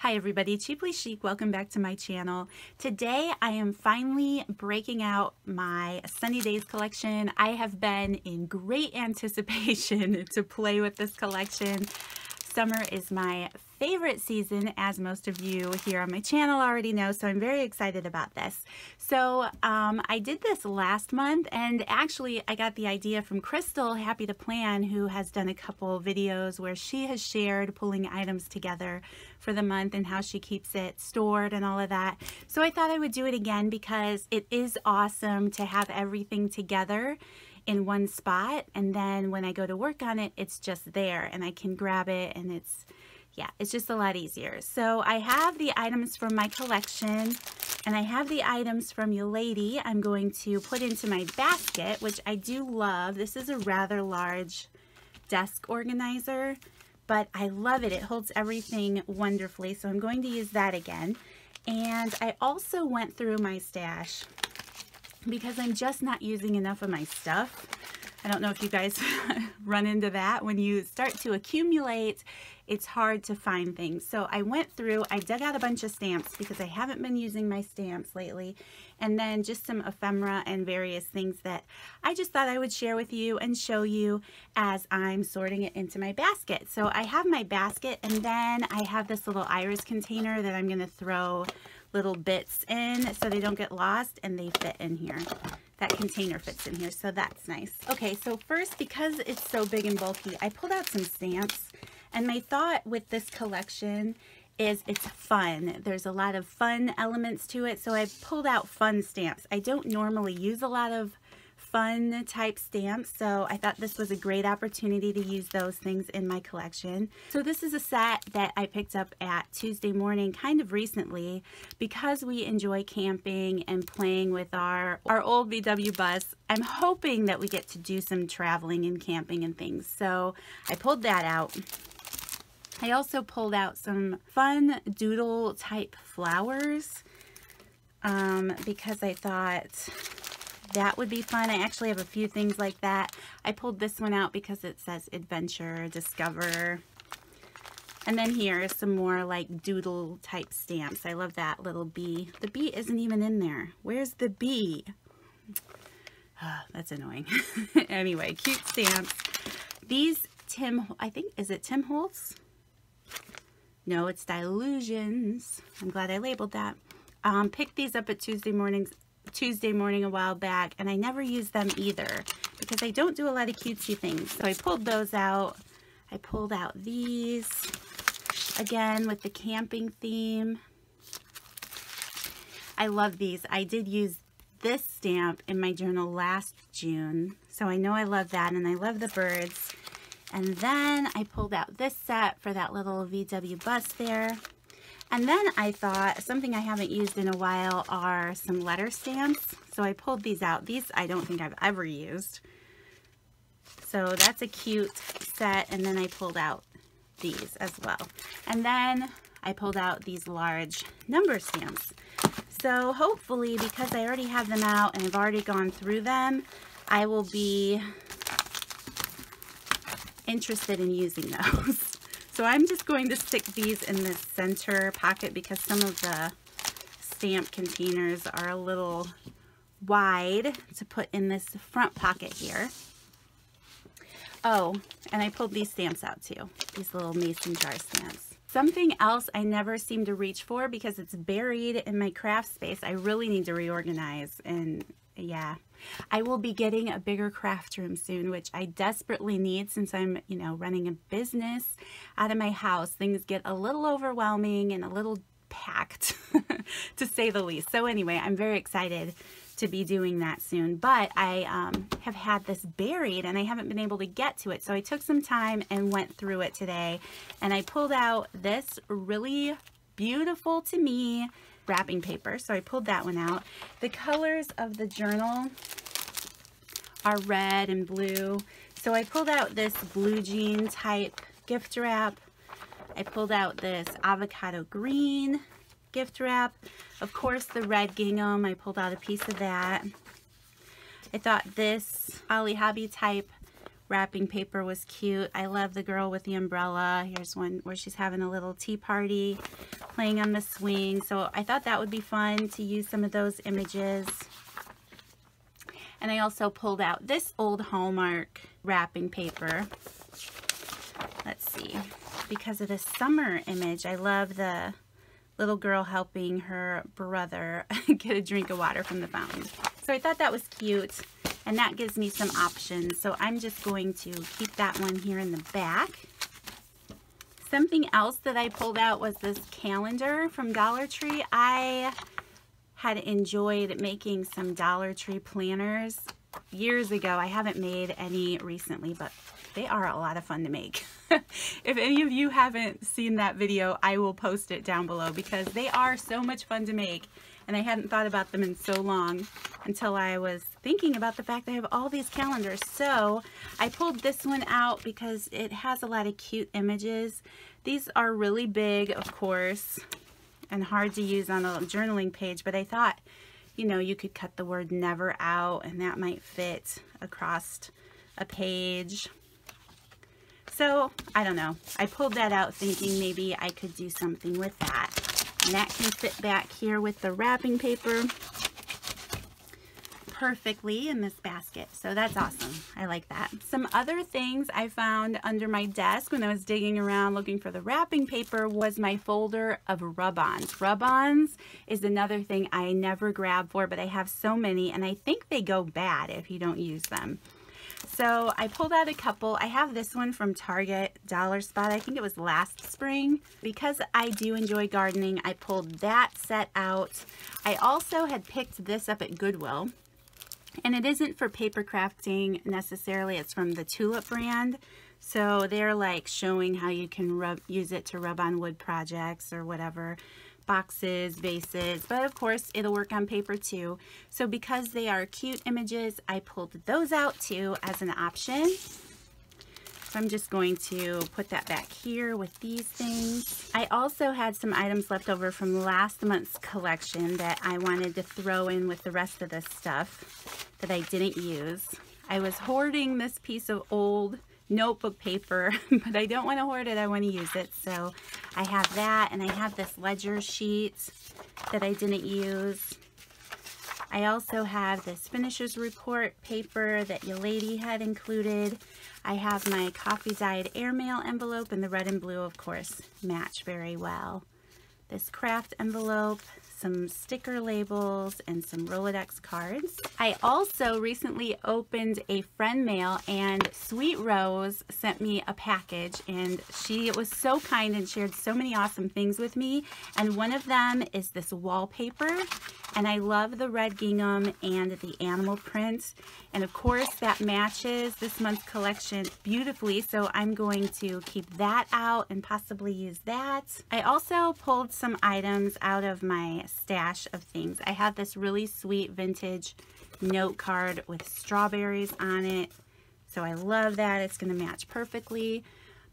Hi everybody, Cheaply Chic, welcome back to my channel. Today I am finally breaking out my Sunny Days collection. I have been in great anticipation to play with this collection. Summer is my favorite season, as most of you here on my channel already know, so I'm very excited about this. So I did this last month, and actually I got the idea from Crystal, Happy to Plan, who has done a couple videos where she has shared pulling items together for the month and how she keeps it stored and all of that. So I thought I would do it again because it is awesome to have everything together in one spot, and then when I go to work on it, it's just there and I can grab it, and it's just a lot easier. So I have the items from my collection and I have the items from you lady I'm going to put into my basket, which I do love. This is a rather large desk organizer, but I love it. It holds everything wonderfully, so I'm going to use that again. And I also went through my stash because I'm just not using enough of my stuff. I don't know if you guys run into that. When you start to accumulate, it's hard to find things. So I went through, I dug out a bunch of stamps because I haven't been using my stamps lately, and then just some ephemera and various things that I just thought I would share with you and show you as I'm sorting it into my basket. So I have my basket, and then I have this little iris container that I'm going to throw little bits in so they don't get lost, and they fit in here. That container fits in here, so that's nice. Okay, so first, because it's so big and bulky, I pulled out some stamps, and my thought with this collection is it's fun. There's a lot of fun elements to it, so I pulled out fun stamps. I don't normally use a lot of fun type stamps, so I thought this was a great opportunity to use those things in my collection. So this is a set that I picked up at Tuesday Morning kind of recently because we enjoy camping and playing with our old VW bus. I'm hoping that we get to do some traveling and camping and things, so I pulled that out. I also pulled out some fun doodle type flowers because I thought that would be fun. I actually have a few things like that. I pulled this one out because it says adventure, discover. And then here is some more like doodle type stamps. I love that little bee. The bee isn't even in there. Where's the bee? Oh, that's annoying. Anyway, cute stamps. These I think, is it Tim Holtz? No, it's Dilutions. I'm glad I labeled that. Picked these up at Tuesday Morning a while back, and I never use them either because I don't do a lot of cutesy things. So I pulled those out. I pulled out these again with the camping theme. I love these. I did use this stamp in my journal last June, so I know I love that, and I love the birds. And then I pulled out this set for that little VW bus there. And then I thought something I haven't used in a while are some letter stamps. So I pulled these out. These I don't think I've ever used. So that's a cute set. And then I pulled out these as well. And then I pulled out these large number stamps. So hopefully, because I already have them out and I've already gone through them, I will be interested in using those. So I'm just going to stick these in this center pocket because some of the stamp containers are a little wide to put in this front pocket here. Oh, and I pulled these stamps out too, these little mason jar stamps. Something else I never seem to reach for because it's buried in my craft space. I really need to reorganize, and yeah. I will be getting a bigger craft room soon, which I desperately need since I'm, running a business out of my house. Things get a little overwhelming and a little packed, to say the least. So anyway, I'm very excited to be doing that soon. But I have had this buried and I haven't been able to get to it. So I took some time and went through it today. And I pulled out this really beautiful, to me, wrapping paper. So I pulled that one out. The colors of the journal are red and blue. So I pulled out this blue jean type gift wrap. I pulled out this avocado green gift wrap. Of course, the red gingham, I pulled out a piece of that. I thought this Holly Hobby type wrapping paper was cute. I love the girl with the umbrella. Here's one where she's having a little tea party, playing on the swing. So I thought that would be fun to use some of those images. And I also pulled out this old Hallmark wrapping paper. Let's see, because of the summer image, I love the little girl helping her brother get a drink of water from the fountain. So I thought that was cute, and that gives me some options. So I'm just going to keep that one here in the back. Something else that I pulled out was this calendar from Dollar Tree. I had enjoyed making some Dollar Tree planners years ago. I haven't made any recently, but they are a lot of fun to make. If any of you haven't seen that video, I will post it down below because they are so much fun to make, and I hadn't thought about them in so long until I was thinking about the fact that I have all these calendars. So I pulled this one out because it has a lot of cute images. These are really big, of course, and hard to use on a journaling page, but I thought, you know, you could cut the word never out and that might fit across a page. So I don't know, I pulled that out thinking maybe I could do something with that, and that can fit back here with the wrapping paper perfectly in this basket. So that's awesome. I like that. Some other things I found under my desk when I was digging around looking for the wrapping paper was my folder of rub-ons. Rub-ons is another thing I never grab for, but I have so many, and I think they go bad if you don't use them. So I pulled out a couple. I have this one from Target Dollar Spot. I think it was last spring. Because I do enjoy gardening, I pulled that set out. I also had picked this up at Goodwill. And it isn't for paper crafting necessarily. It's from the Tulip brand. So they're like showing how you can use it to rub on wood projects or whatever. Boxes, vases, but of course it'll work on paper too. So because they are cute images, I pulled those out too as an option. So I'm just going to put that back here with these things. I also had some items left over from last month's collection that I wanted to throw in with the rest of this stuff that I didn't use. I was hoarding this piece of old notebook paper, but I don't want to hoard it, I want to use it. So I have that, and I have this ledger sheet that I didn't use. I also have this finisher's report paper that your lady had included. I have my coffee dyed airmail envelope, and the red and blue, of course, match very well. This craft envelope, some sticker labels, and some Rolodex cards. I also recently opened a friend mail, and Sweet Rose sent me a package, and she was so kind and shared so many awesome things with me. And one of them is this wallpaper, and I love the red gingham and the animal print. And of course that matches this month's collection beautifully, so I'm going to keep that out and possibly use that. I also pulled some items out of my stash of things. I have this really sweet vintage note card with strawberries on it, so I love that. It's going to match perfectly.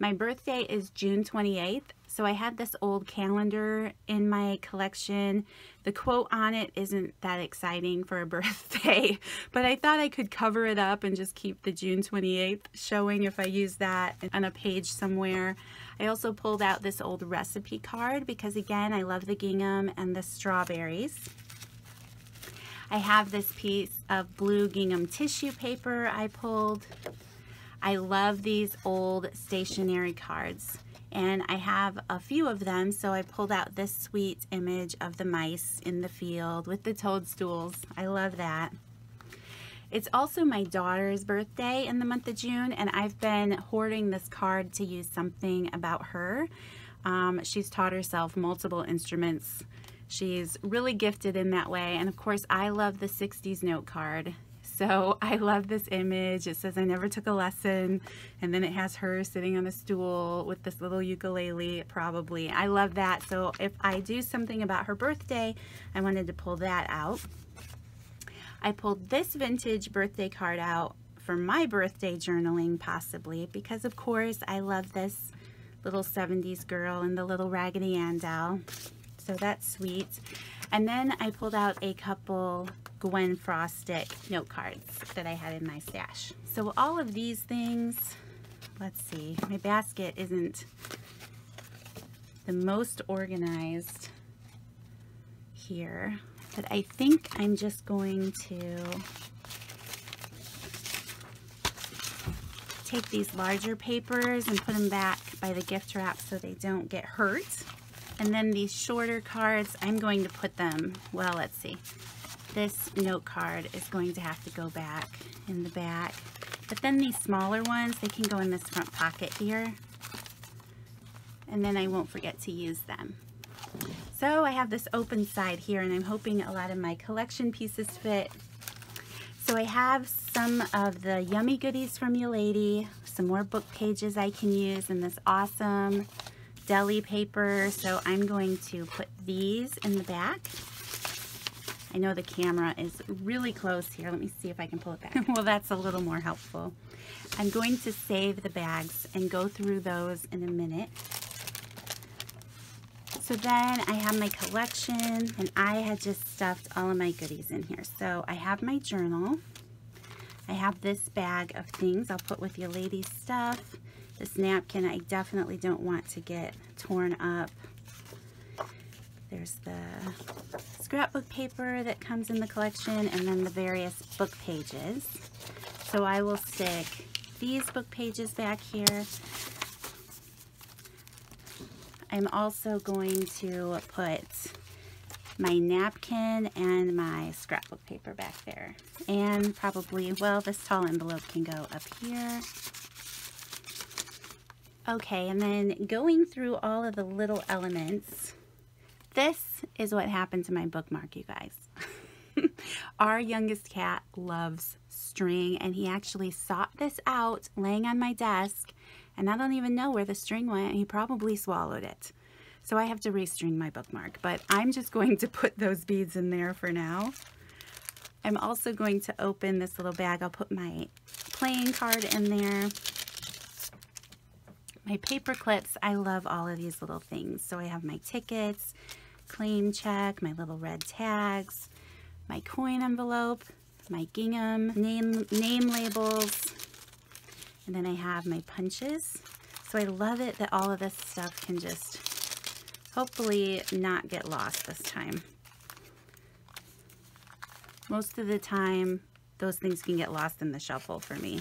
My birthday is June 28th, so I had this old calendar in my collection. The quote on it isn't that exciting for a birthday, but I thought I could cover it up and just keep the June 28th showing if I use that on a page somewhere. I also pulled out this old recipe card because, again, I love the gingham and the strawberries. I have this piece of blue gingham tissue paper I pulled. I love these old stationery cards, and I have a few of them, so I pulled out this sweet image of the mice in the field with the toadstools. I love that. It's also my daughter's birthday in the month of June, and I've been hoarding this card to use something about her. She's taught herself multiple instruments. She's really gifted in that way, and of course I love the 60s note card. So I love this image. It says I never took a lesson, and then it has her sitting on a stool with this little ukulele, probably. I love that. So if I do something about her birthday, I wanted to pull that out. I pulled this vintage birthday card out for my birthday journaling, possibly, because of course I love this little 70s girl and the little Raggedy Ann doll. So that's sweet. And then I pulled out a couple Gwen Frostic note cards that I had in my stash. So all of these things, let's see, my basket isn't the most organized here, but I think I'm just going to take these larger papers and put them back by the gift wrap so they don't get hurt. And then these shorter cards, I'm going to put them, well, let's see. This note card is going to have to go back in the back. But then these smaller ones, they can go in this front pocket here. And then I won't forget to use them. So I have this open side here, and I'm hoping a lot of my collection pieces fit. So I have some of the Yummy Goodies from You Lady, some more book pages I can use, and this awesome deli paper. So I'm going to put these in the back. I know the camera is really close here. Let me see if I can pull it back. Well, that's a little more helpful. I'm going to save the bags and go through those in a minute. So then I have my collection, and I had just stuffed all of my goodies in here. So I have my journal. I have this bag of things I'll put with your ladies' stuff. This napkin I definitely don't want to get torn up. There's the scrapbook paper that comes in the collection, and then the various book pages. So I will stick these book pages back here. I'm also going to put my napkin and my scrapbook paper back there. And probably, well, this tall envelope can go up here. Okay, and then going through all of the little elements, this is what happened to my bookmark, you guys. Our youngest cat loves string, and he actually sought this out laying on my desk, and I don't even know where the string went. He probably swallowed it. So I have to restring my bookmark, but I'm just going to put those beads in there for now. I'm also going to open this little bag. I'll put my playing card in there. My paper clips, I love all of these little things. So I have my tickets, claim check, my little red tags, my coin envelope, my gingham, name labels, and then I have my punches. So I love it that all of this stuff can just hopefully not get lost this time. Most of the time, those things can get lost in the shuffle for me.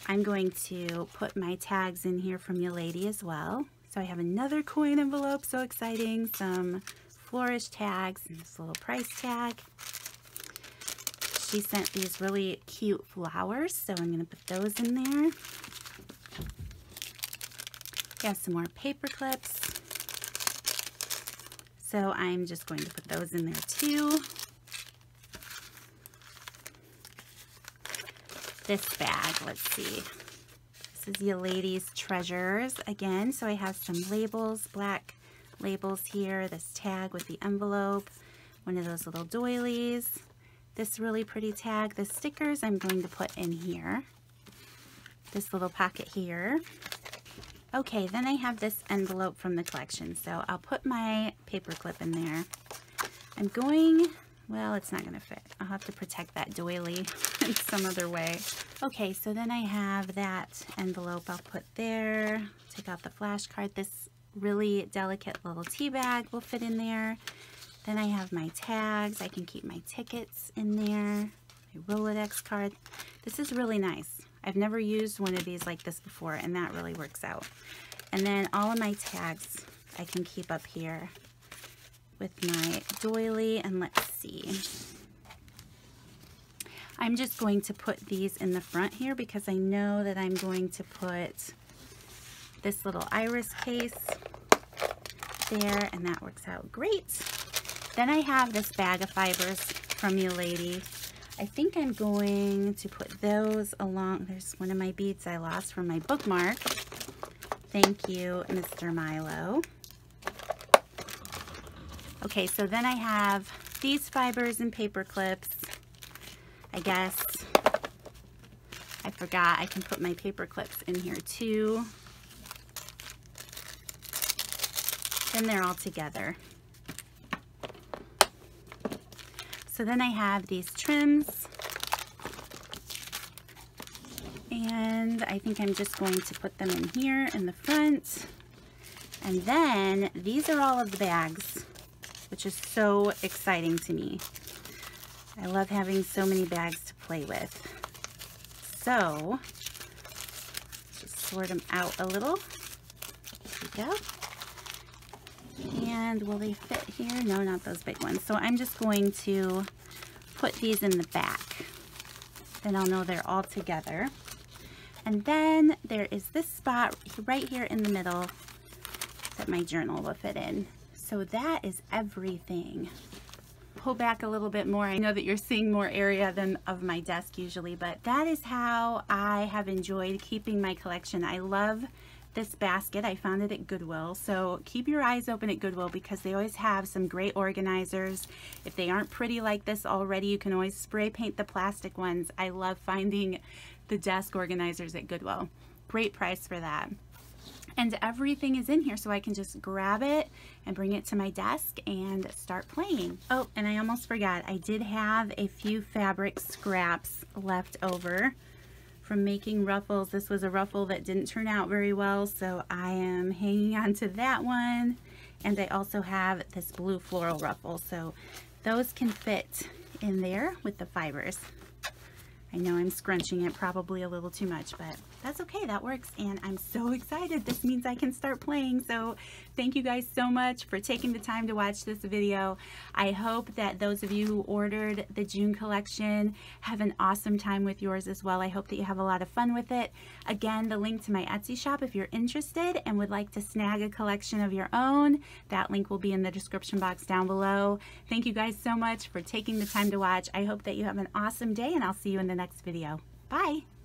I'm going to put my tags in here from You Lady as well. So I have another coin envelope, so exciting. Some flourish tags and this little price tag. She sent these really cute flowers, so I'm going to put those in there. We have some more paper clips. So I'm just going to put those in there too. This bag, let's see. This is You Ladies Treasures again. So I have some labels, black labels here. This tag with the envelope. One of those little doilies. This really pretty tag. The stickers I'm going to put in here. This little pocket here. Okay, then I have this envelope from the collection. So I'll put my paper clip in there. I'm going, well, it's not going to fit. I'll have to protect that doily in some other way. Okay, so then I have that envelope I'll put there. Take out the flash card. This really delicate little tea bag will fit in there. Then I have my tags. I can keep my tickets in there. My Rolodex card. This is really nice. I've never used one of these like this before, and that really works out. And then all of my tags I can keep up here with my doily. And let's see. I'm just going to put these in the front here because I know that I'm going to put this little iris case there, and that works out great. Then I have this bag of fibers from You Lady. I think I'm going to put those along. There's one of my beads I lost from my bookmark. Thank you, Mr. Milo. Okay, so then I have these fibers and paper clips. I guess I forgot I can put my paper clips in here too. Then they're all together. So then I have these trims, and I think I'm just going to put them in here in the front, And then these are all of the bags, which is so exciting to me. I love having so many bags to play with. So, just sort them out a little. There we go. And will they fit here? No, not those big ones. So I'm just going to put these in the back. Then I'll know they're all together. And then there is this spot right here in the middle that my journal will fit in. So that is everything. Pull back a little bit more. I know that you're seeing more area than of my desk usually, but that is how I have enjoyed keeping my collection. I love this basket. I found it at Goodwill, so keep your eyes open at Goodwill because they always have some great organizers. If they aren't pretty like this already, you can always spray paint the plastic ones. I love finding the desk organizers at Goodwill. Great price for that. And everything is in here, so I can just grab it and bring it to my desk and start playing. Oh, and I almost forgot, I did have a few fabric scraps left over from making ruffles. This was a ruffle that didn't turn out very well, so I am hanging on to that one. And I also have this blue floral ruffle, so those can fit in there with the fibers. I know I'm scrunching it probably a little too much, but that's okay, that works, and I'm so excited. This means I can start playing. So thank you guys so much for taking the time to watch this video. I hope that those of you who ordered the June collection have an awesome time with yours as well. I hope that you have a lot of fun with it. Again, the link to my Etsy shop if you're interested and would like to snag a collection of your own, that link will be in the description box down below. Thank you guys so much for taking the time to watch. I hope that you have an awesome day, and I'll see you in the next video. Bye!